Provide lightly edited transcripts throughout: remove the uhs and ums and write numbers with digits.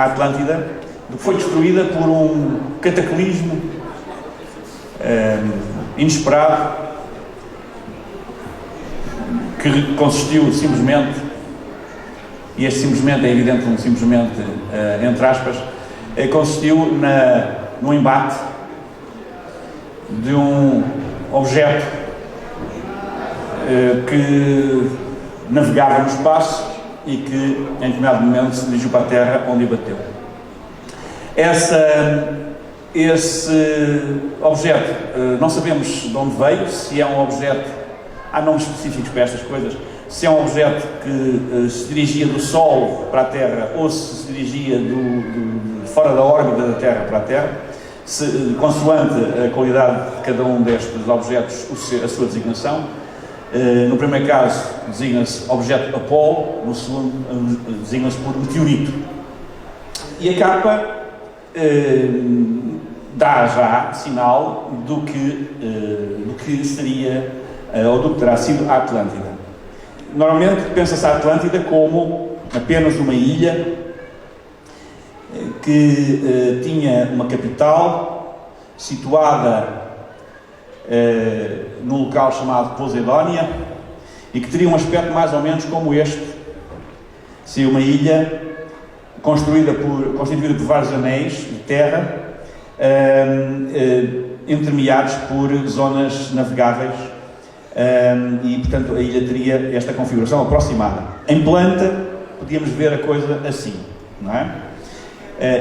a Atlântida foi destruída por um cataclismo inesperado, que consistiu simplesmente, e este simplesmente é evidente, um simplesmente entre aspas, consistiu no embate de um objeto que navegava no espaço e que em determinado momento se dirigiu para a Terra, onde bateu. Esse objeto, não sabemos de onde veio, se é um objeto, há nomes específicos para estas coisas, se é um objeto que se dirigia do Sol para a Terra ou se dirigia fora da órbita da Terra para a Terra, consoante a qualidade de cada um destes objetos, a sua designação. No primeiro caso, designa-se objeto Apolo, no segundo, designa-se por meteorito. E a capa dá já sinal do que seria, ou do que terá sido a Atlântida. Normalmente pensa-se a Atlântida como apenas uma ilha que tinha uma capital situada num local chamado Poseidónia e que teria um aspecto mais ou menos como este. Seria uma ilha constituída por vários anéis de terra, entremeados por zonas navegáveis, e portanto a ilha teria esta configuração aproximada. Em planta podíamos ver a coisa assim, não é?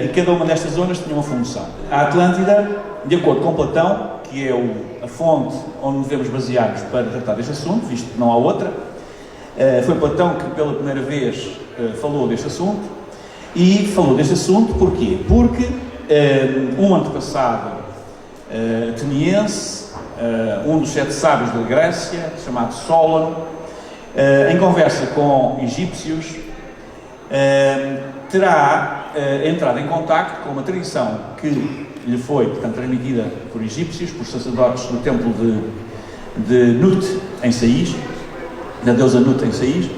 E cada uma destas zonas tinha uma função. A Atlântida, de acordo com Platão, que é a fonte onde devemos basear-nos para tratar deste assunto, visto que não há outra, foi Platão que pela primeira vez falou deste assunto. E falou deste assunto porquê? Porque um antepassado ateniense, um dos 7 sábios da Grécia, chamado Solon, em conversa com egípcios, terá entrado em contacto com uma tradição que lhe foi, portanto, transmitida por egípcios, por sacerdotes do templo de Nut, em Saís, da deusa Nut, em Saís,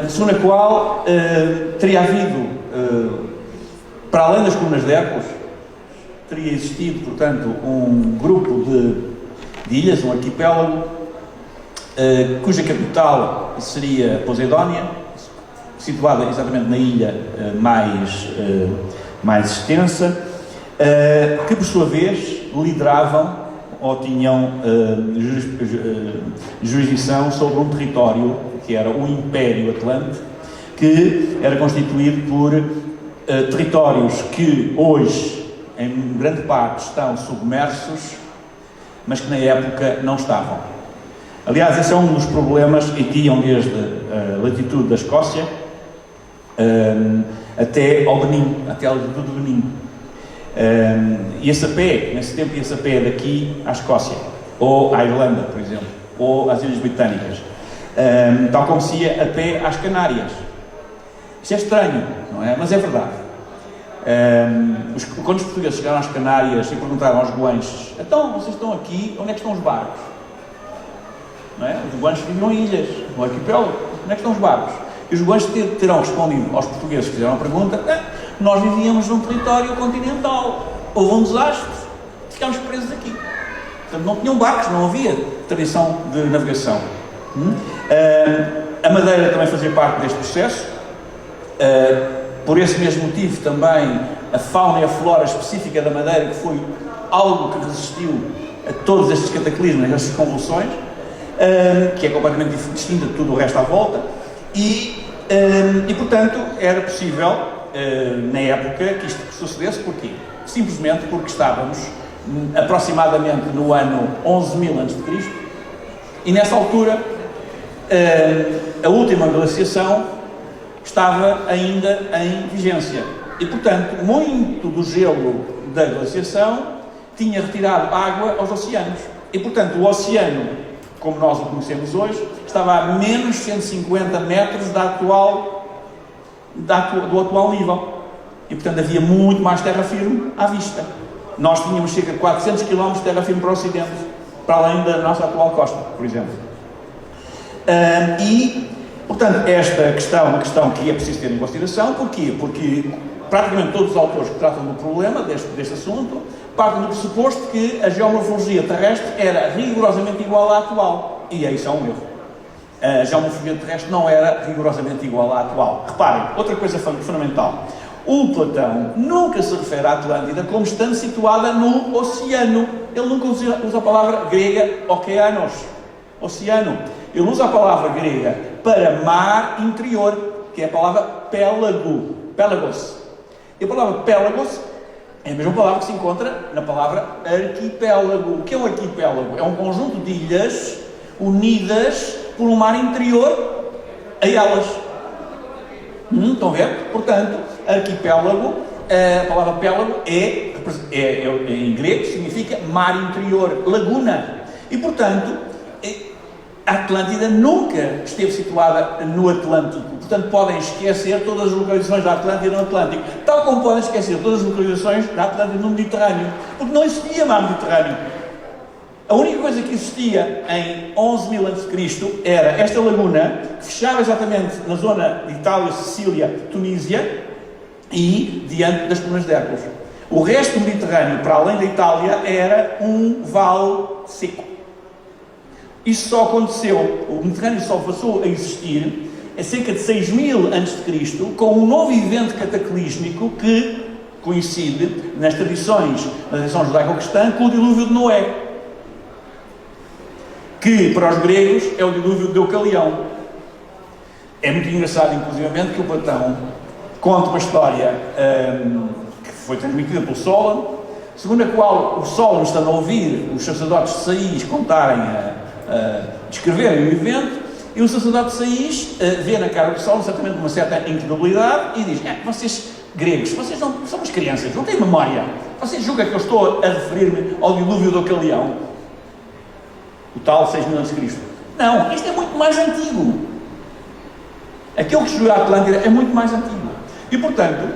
segundo a qual teria havido, para além das colunas de Hércules, teria existido, portanto, um grupo de ilhas, um arquipélago, cuja capital seria Poseidónia, situada exatamente na ilha mais extensa, que por sua vez lideravam ou tinham jurisdição sobre um território que era o Império Atlante, que era constituído por territórios que hoje, em grande parte, estão submersos, mas que na época não estavam. Aliás, esse é um dos problemas que iam desde a latitude da Escócia até ao Benin, até a latitude do Benin. Ia-se a pé, nesse tempo ia-se a pé daqui à Escócia, ou à Irlanda, por exemplo, ou às Ilhas Britânicas, tal como se ia a pé às Canárias. Isto é estranho, não é? Mas é verdade. Quando os portugueses chegaram às Canárias e perguntaram aos goanches: então, vocês estão aqui, onde é que estão os barcos? Não é? Os goanches viviam em ilhas, no arquipélago, onde é que estão os barcos? E os goanches terão respondido aos portugueses que fizeram a pergunta: nós vivíamos num território continental, houve um desastre, ficámos presos aqui. Portanto, não tinham barcos, não havia tradição de navegação. A madeira também fazia parte deste processo. Por esse mesmo motivo também a fauna e a flora específica da Madeira, que foi algo que resistiu a todos estes cataclismos, estas convulsões, que é completamente distinta de tudo o resto à volta, e portanto era possível na época que isto sucedesse. Porquê? Simplesmente porque estávamos aproximadamente no ano 11.000 a.C. e nessa altura a última glaciação estava ainda em vigência e, portanto, muito do gelo da glaciação tinha retirado água aos oceanos e, portanto, o oceano, como nós o conhecemos hoje, estava a menos 150 metros do atual nível e, portanto, havia muito mais terra firme à vista. Nós tínhamos cerca de 400 km de terra firme para o ocidente, para além da nossa atual costa, por exemplo. Portanto, esta questão é uma questão que é preciso ter em consideração. Porquê? Porque praticamente todos os autores que tratam do problema, deste assunto, partem do pressuposto que a geomorfologia terrestre era rigorosamente igual à atual. E isso é um erro. A geomorfologia terrestre não era rigorosamente igual à atual. Reparem, outra coisa fundamental. O Platão nunca se refere à Atlântida como estando situada no oceano. Ele nunca usa a palavra grega okeanos, oceano. Ele usa a palavra grega para mar interior, que é a palavra pélago, pélagos. E a palavra pélagos é a mesma palavra que se encontra na palavra arquipélago. O que é um arquipélago? É um conjunto de ilhas unidas por um mar interior a elas. Estão a ver? Portanto, arquipélago, a palavra pélago em grego significa mar interior, laguna. E, portanto, a Atlântida nunca esteve situada no Atlântico. Portanto, podem esquecer todas as localizações da Atlântida no Atlântico. Tal como podem esquecer todas as localizações da Atlântida no Mediterrâneo. Porque não existia mar Mediterrâneo. A única coisa que existia em 11.000 a.C. era esta laguna, que fechava exatamente na zona de Itália, Sicília, Tunísia e diante das colunas de Hércules. O resto do Mediterrâneo, para além da Itália, era um vale seco. Isso só aconteceu, o Mediterrâneo só passou a existir a cerca de 6.000 a.C., com um novo evento cataclísmico que coincide nas tradição judaico-cristã com o dilúvio de Noé, que para os gregos é o dilúvio de Deucalião. É muito engraçado, inclusivamente, que o Platão conta uma história que foi transmitida pelo Solon, segundo a qual o Solon, estando a ouvir os sacerdotes de Saís contarem, descreverem o evento, e o sacerdote de Saís vê na cara do Solon certamente uma certa incredulidade e diz: vocês gregos, vocês não são umas crianças, não têm memória, vocês julgam que eu estou a referir-me ao dilúvio de Deucalião, o tal 6.000 a.C. Não, isto é muito mais antigo. Aquilo que surgiu a Atlântida é muito mais antigo. E, portanto,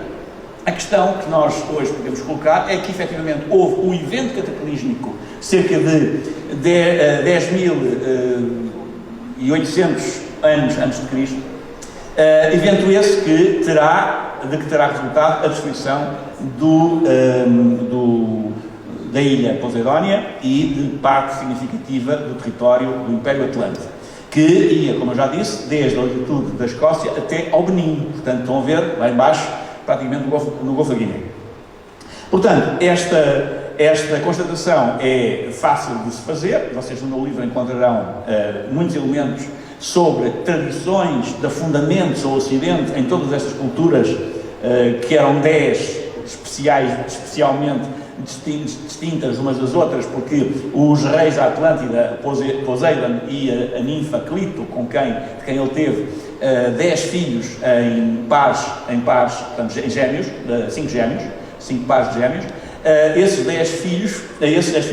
a questão que nós hoje podemos colocar é que, efetivamente, houve um evento cataclísmico cerca de 10.800 anos antes de Cristo, evento esse que terá resultado a destruição da ilha Poseidónia e de parte significativa do território do Império Atlântico, que ia, como eu já disse, desde a latitude da Escócia até ao Benin. Portanto, estão a ver, lá embaixo, praticamente no Golfo da Guiné. Portanto, esta constatação é fácil de se fazer. Vocês no meu livro encontrarão muitos elementos sobre tradições de afundamentos ao Ocidente em todas estas culturas, que eram 10 especialmente distintas umas das outras, porque os reis da Atlântida, Poseidon e a ninfa Clito, de quem ele teve 10 filhos em pares, portanto, em gêmeos, 5 pares de gêmeos, a esses 10 filhos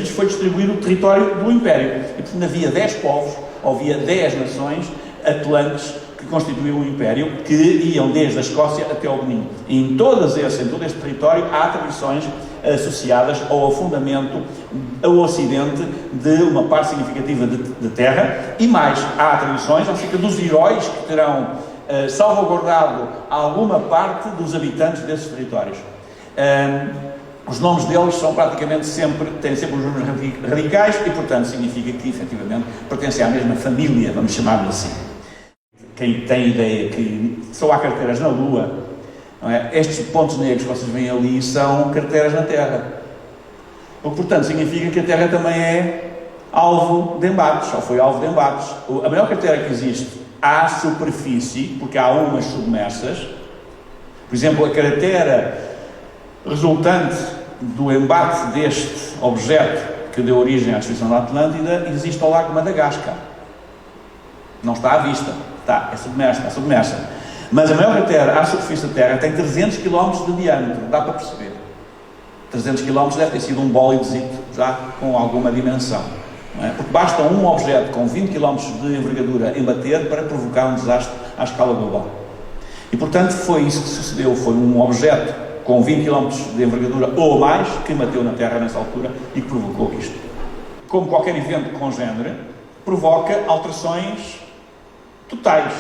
foi distribuído o território do Império. E, portanto, havia 10 povos, havia 10 nações atlantes que constituíam o Império, que iam desde a Escócia até ao Benin. E em todo este território há tradições associadas ao afundamento ao Ocidente de uma parte significativa de terra, e mais, há tradições acerca dos heróis que terão salvaguardado alguma parte dos habitantes desses territórios. Os nomes deles são têm sempre os nomes radicais e, portanto, significa que, efetivamente, pertencem à mesma família, vamos chamar-lhe assim. Quem tem ideia que só há crateras na Lua, não é? Estes pontos negros que vocês veem ali são crateras na Terra. O que, portanto, significa que a Terra também é alvo de embates, ou foi alvo de embates. A maior cratera que existe à superfície, porque há umas submersas, por exemplo, a cratera resultante do embate deste objeto que deu origem à destruição da Atlântida existe ao lago Madagascar. Não está à vista, está submersa. Mas a maior cratera à superfície da Terra tem 300 km de diâmetro, dá para perceber. 300 km deve ter sido um bólido já com alguma dimensão. Não é? Porque basta um objeto com 20 km de envergadura embater para provocar um desastre à escala global. E, portanto, foi isso que sucedeu. Foi um objeto com 20 km de envergadura ou mais que bateu na Terra nessa altura e que provocou isto. Como qualquer evento congênere, provoca alterações totais.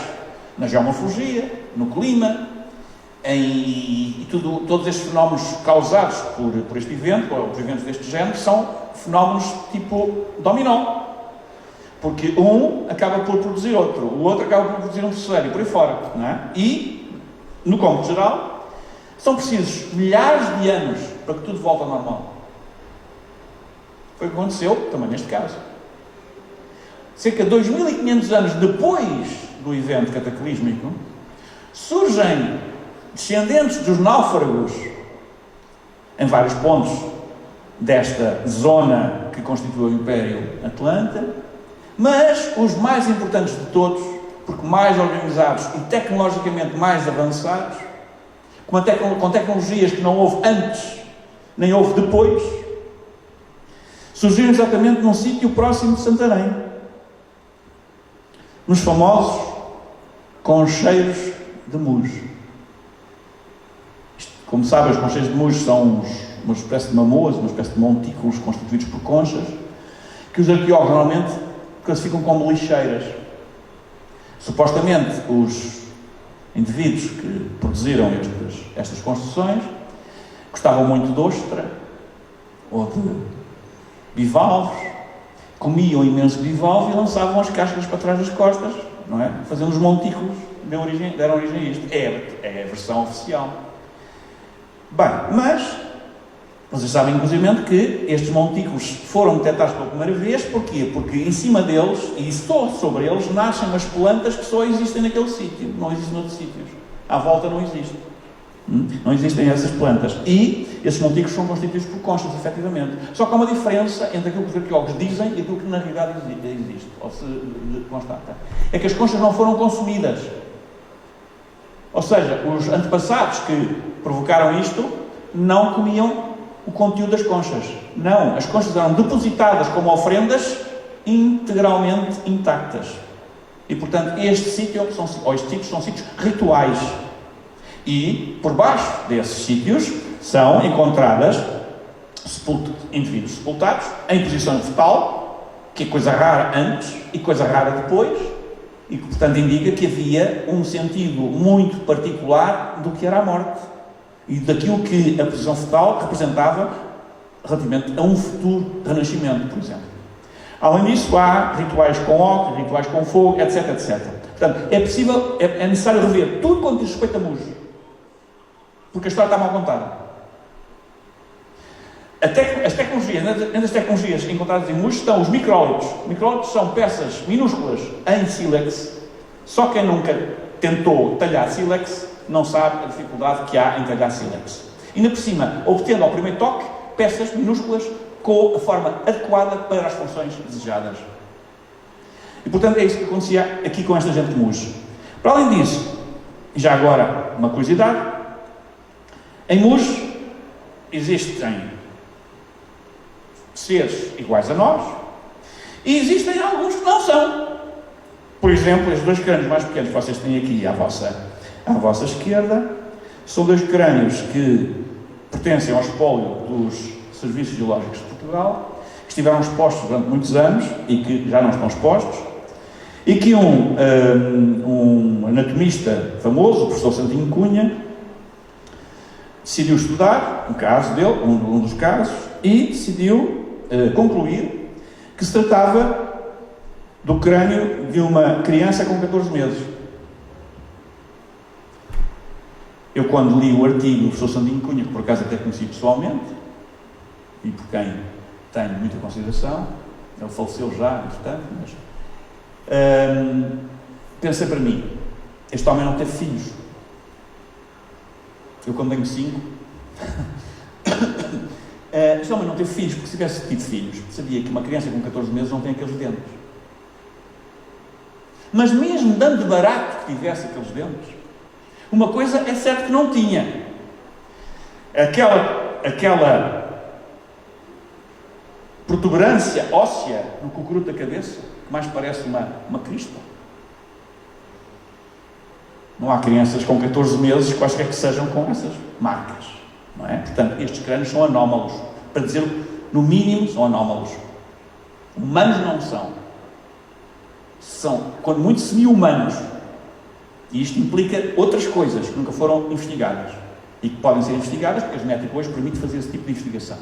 na geomorfologia, no clima, todos estes fenómenos causados por este evento, ou por eventos deste género, são fenómenos tipo dominó. Porque um acaba por produzir outro, o outro acaba por produzir um terceiro, e por aí fora. Não é? E, no cômputo geral, são precisos milhares de anos para que tudo volte ao normal. Foi o que aconteceu também neste caso. Cerca de 2500 anos depois do evento cataclísmico, surgem descendentes dos náufragos em vários pontos desta zona que constitui o Império Atlante, mas os mais importantes de todos, porque mais organizados e tecnologicamente mais avançados, com tecnologias que não houve antes, nem houve depois, surgiram exatamente num sítio próximo de Santarém, nos famosos concheiros de Muz. Como sabem, os concheiros de Muz são uma espécie de mamoas, uma espécie de montículos constituídos por conchas, que os arqueólogos normalmente classificam como lixeiras. Supostamente, os indivíduos que produziram estas construções gostavam muito de ostra ou de bivalves, comiam imenso bivalve e lançavam as cascas para trás das costas, não é? Fazendo os montículos deram origem a isto. É a versão oficial. Bem, mas vocês sabem, inclusive, que estes montículos foram detectados pela primeira vez. Porquê? Porque em cima deles, e só sobre eles, nascem umas plantas que só existem naquele sítio, não existem noutros sítios. À volta não existem. Não existem essas plantas. E esses montículos são constituídos por conchas, efetivamente. Só que há uma diferença entre aquilo que os arqueólogos dizem e aquilo que na realidade existe, ou se constata. É que as conchas não foram consumidas. Ou seja, os antepassados que provocaram isto não comiam o conteúdo das conchas. Não, as conchas eram depositadas como ofrendas integralmente intactas. E, portanto, estes sítios são sítios rituais. E, por baixo desses sítios, são encontradas indivíduos sepultados em posição fetal, que é coisa rara antes e coisa rara depois, e que, portanto, indica que havia um sentido muito particular do que era a morte e daquilo que a posição fetal representava relativamente a um futuro renascimento, por exemplo. Além disso, há rituais com óculos, rituais com fogo, etc, etc. Portanto, é necessário rever tudo quanto diz respeito a Muz, porque a história está mal contada. As tecnologias, entre as tecnologias encontradas em Muz estão os micrólitos. Micrólitos são peças minúsculas em sílex. Só quem nunca tentou talhar sílex não sabe a dificuldade que há em talhar sílex. Ainda por cima, obtendo ao primeiro toque peças minúsculas com a forma adequada para as funções desejadas. E, portanto, é isso que acontecia aqui com esta gente de Muz. Para além disso, já agora uma curiosidade, em Muz existem seres iguais a nós e existem alguns que não são. Por exemplo, os dois crânios mais pequenos que vocês têm aqui à vossa esquerda são dois crânios que pertencem ao espólio dos Serviços Geológicos de Portugal, que estiveram expostos durante muitos anos e que já não estão expostos, e que um anatomista famoso, o professor Santinho Cunha, decidiu estudar um caso dele, um dos casos, e decidiu concluir que se tratava do crânio de uma criança com 14 meses. Eu, quando li o artigo do professor Santinho Cunha, que por acaso até conheci pessoalmente, e por quem tenho muita consideração, ele faleceu já, entretanto, mas pensei para mim, este homem não teve filhos. Eu, quando tenho 5, este homem não teve filhos, porque se tivesse tido filhos, sabia que uma criança com 14 meses não tem aqueles dentes. Mas mesmo dando de barato que tivesse aqueles dentes, uma coisa é certo que não tinha. Aquela protuberância óssea no cocuruto da cabeça, que mais parece uma crista. Não há crianças com 14 meses, quaisquer que sejam, com essas marcas. Não é? Portanto, estes crânios são anómalos. Para dizer, no mínimo, são anómalos. Humanos não são. São, quando muito, semi-humanos. E isto implica outras coisas que nunca foram investigadas e que podem ser investigadas porque a genética hoje permite fazer esse tipo de investigação.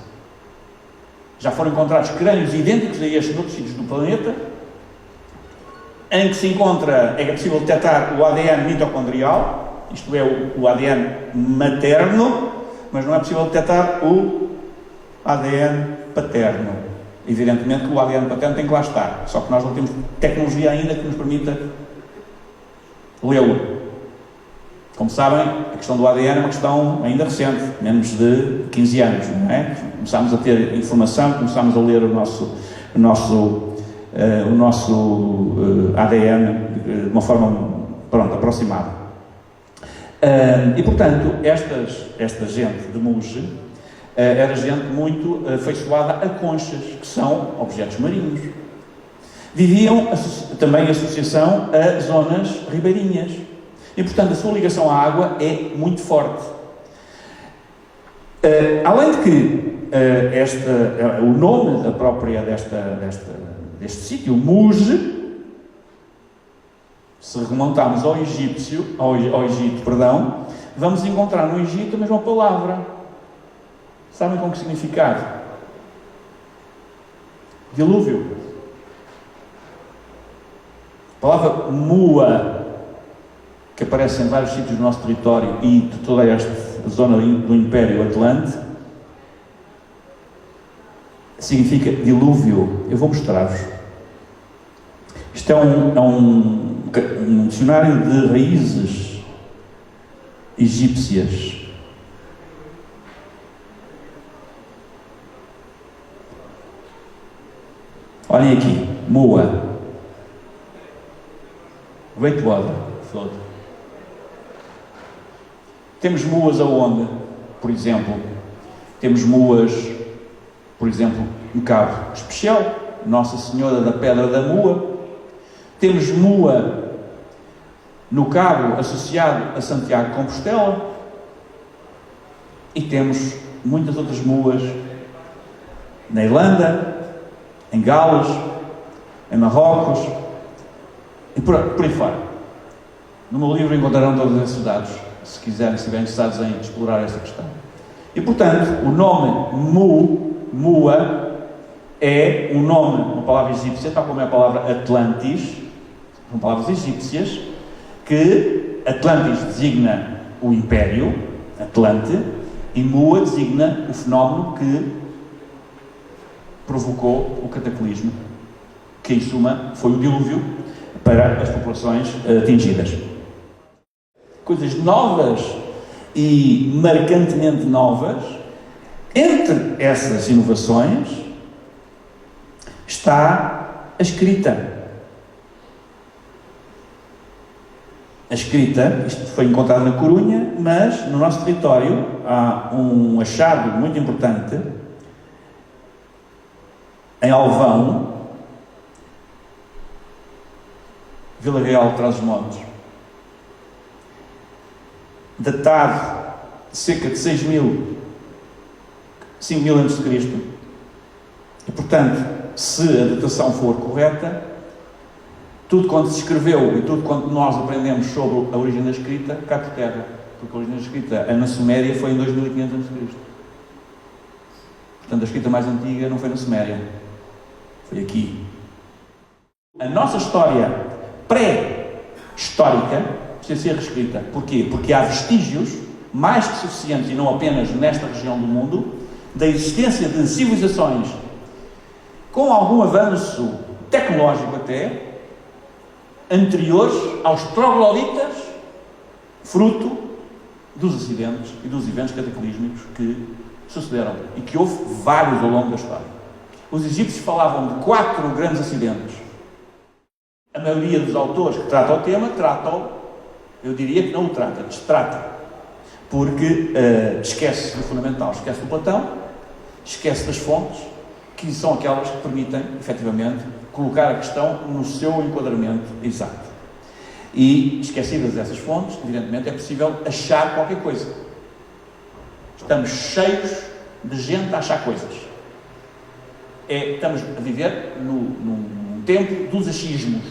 Já foram encontrados crânios idênticos a estes noutros sítios do planeta, em que se encontra, é possível detectar o ADN mitocondrial, isto é, o ADN materno, mas não é possível detectar o ADN paterno. Evidentemente que o ADN paterno tem que lá estar, só que nós não temos tecnologia ainda que nos permita lê-lo. Como sabem, a questão do ADN é uma questão ainda recente, menos de 15 anos, não é? Começámos a ter informação, começámos a ler o nosso ADN de uma forma, aproximada. E, portanto, esta gente de Muge era gente muito afeiçoada a conchas, que são objetos marinhos. Viviam também em associação a zonas ribeirinhas. E, portanto, a sua ligação à água é muito forte. Além de que o nome da própria deste sítio, Muge, se remontarmos ao Egito, vamos encontrar no Egito a mesma palavra. Sabem com que significado? Dilúvio. A palavra Mua, que aparece em vários sítios do nosso território e de toda esta zona do Império Atlante, significa dilúvio. Eu vou mostrar-vos. Isto é um dicionário de raízes egípcias. Olhem aqui, Mua. Great Water Flood. Temos muas aonde? Por exemplo, temos muas, por exemplo, no Cabo Especial, Nossa Senhora da Pedra da Mua. Temos Mua no Cabo associado a Santiago de Compostela. E temos muitas outras muas na Irlanda, em Gales, em Marrocos e por aí fora. No meu livro encontrarão todos esses dados, se quiserem, se estiverem interessados em explorar esta questão. E, portanto, o nome Mua, é um nome, uma palavra egípcia, tal como é a palavra Atlantis, são palavras egípcias, que Atlantis designa o Império, Atlante, e Mua designa o fenómeno que provocou o cataclismo, que em suma foi o dilúvio para as populações atingidas. Coisas novas e marcantemente novas. Entre essas inovações está a escrita. A escrita, isto foi encontrado na Corunha, mas no nosso território há um achado muito importante em Alvão, Vila Real de Trás-os-Montes, datado de cerca de 5.000 a.C. E, portanto, se a datação for correta, tudo quanto se escreveu e tudo quanto nós aprendemos sobre a origem da escrita cai por terra, porque a origem da escrita na Suméria foi em 2500 a.C. Portanto, a escrita mais antiga não foi na Suméria, foi aqui. A nossa história pré-histórica precisa ser reescrita. Porquê? Porque há vestígios mais que suficientes, e não apenas nesta região do mundo, da existência de civilizações com algum avanço tecnológico até, anteriores aos trogloditas, fruto dos acidentes e dos eventos cataclísmicos que sucederam, e que houve vários ao longo da história. Os egípcios falavam de 4 grandes acidentes. A maioria dos autores que tratam o tema, eu diria que não o trata, destrata, porque esquece do fundamental, esquece do Platão, esquece das fontes, que são aquelas que permitem, efetivamente, colocar a questão no seu enquadramento exato. E, esquecidas essas fontes, evidentemente, é possível achar qualquer coisa. Estamos cheios de gente a achar coisas. Estamos a viver num tempo dos achismos.